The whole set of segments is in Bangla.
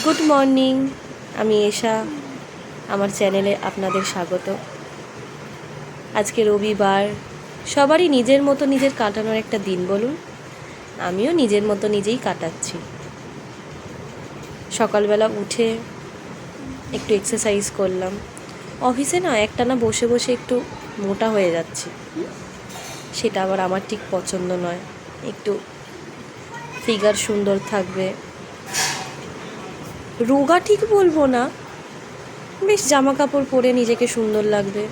গুড মর্নিং, আমি এশা। আমার চ্যানেলে আপনাদের স্বাগত। আজকে রবিবার, সবারই নিজের মতো নিজের কাটানোর একটা দিন বলুন। আমিও নিজের মতো নিজেই কাটাচ্ছি। সকালবেলা উঠে একটু এক্সারসাইজ করলাম। অফিসে না একটানা বসে বসে একটু মোটা হয়ে যাচ্ছি, সেটা আবার আমার ঠিক পছন্দ নয়। একটু ফিগার সুন্দর থাকবে, রোগা ঠিক বলবো না, বেশ জামা কাপড় পরে নিজেকে সুন্দর লাগবে,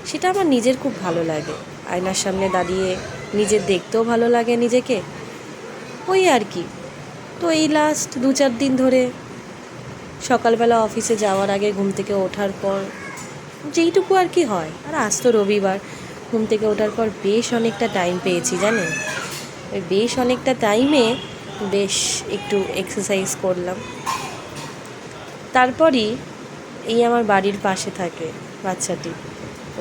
সেটা আমার নিজের খুব ভালো লাগে। আয়নার সামনে দাঁড়িয়ে নিজের দেখতেও ভালো লাগে নিজেকে, ওই আর কি। তো এই লাস্ট 2-4 দিন ধরে সকালবেলা অফিসে যাওয়ার আগে ঘুম থেকে ওঠার পর যেইটুকু আর কি হয়, আর আজ তো রবিবার, ঘুম থেকে ওঠার পর বেশ অনেকটা টাইম পেয়েছি জানেন। ওই বেশ অনেকটা টাইমে বেশ একটু এক্সারসাইজ করলাম। তারপরই এই আমার বাড়ির পাশে থাকে বাচ্চাটি,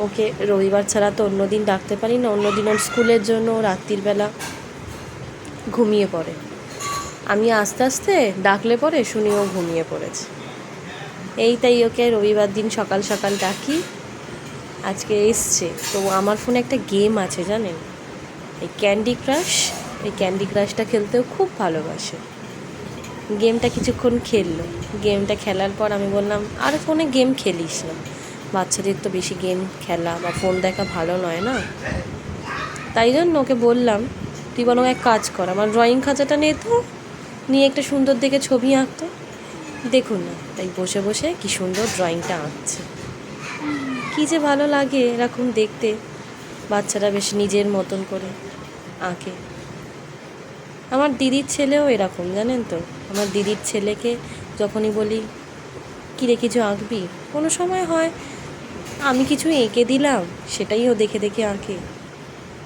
ওকে রবিবার ছাড়া তো অন্য দিন ডাকতে পারি না। অন্য দিন ওর স্কুলের জন্য রাত্রিবেলা ঘুমিয়ে পড়ে। আমি আস্তে আস্তে ডাকলে পরে শুনি ও ঘুমিয়ে পড়েছে। তাই ওকে রবিবার দিন সকাল সকাল ডাকি। আজকে এসছে তো আমার ফোনে একটা গেম আছে জানেন, এই ক্যান্ডি ক্রাশ। এই ক্যান্ডি ক্রাশটা খেলতেও খুব ভালোবাসে। গেমটা কিছুক্ষণ খেললো। গেমটা খেলার পর আমি বললাম, আর ফোনে গেম খেলিস না, বাচ্চাদের তো বেশি গেম খেলা বা ফোন দেখা ভালো নয় না। তাই জন্য ওকে বললাম, তুই বরং এক কাজ কর, আমার ড্রয়িং খাঁচাটা নে তো, নিয়ে একটা সুন্দর দেখে ছবি আঁকতো। দেখুন না, তাই বসে বসে কি সুন্দর ড্রয়িংটা আঁকছে। কী যে ভালো লাগে এরকম দেখতে, বাচ্চারা বেশ নিজের মতন করে আঁকে। আমার দিদির ছেলেও এরকম জানেন তো। আমার দিদির ছেলেকে যখনই বলি কী রে কিছু আঁকবি, কোনো সময় হয় আমি কিছু এঁকে দিলাম, সেটাই ও দেখে দেখে আঁকে।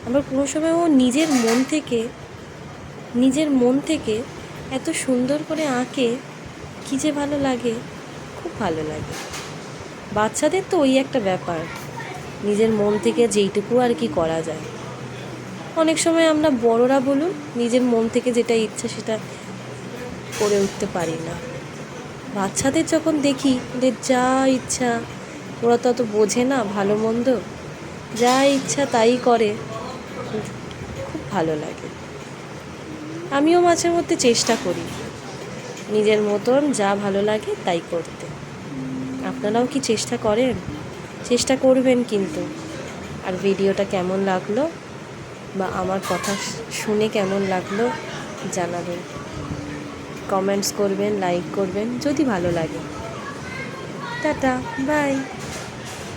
আবার কোনো সময় ও নিজের মন থেকে এত সুন্দর করে আঁকে, কী যে ভালো লাগে, খুব ভালো লাগে। বাচ্চাদের তো ওই একটা ব্যাপার, নিজের মন থেকে যেইটুকু আর কি করা যায়। অনেক সময় আমরা বড়রা বলুন, নিজের মন থেকে যেটা ইচ্ছা সেটা করে উঠতে পারি না। বাচ্চাদের যখন দেখি ওদের যা ইচ্ছা, ওরা তো অত বোঝে না ভালো মন্দ, যা ইচ্ছা তাই করে, খুব ভালো লাগে। আমিও মাঝে মধ্যে চেষ্টা করি নিজের মতন যা ভালো লাগে তাই করতে। আপনারাও কি চেষ্টা করেন? চেষ্টা করবেন কিন্তু। আর ভিডিওটা কেমন লাগলো বা আমার কথা শুনে কেমন লাগলো জানাবেন, কমেন্টস করবেন, লাইক করবেন যদি ভালো লাগে। Ta-ta, by.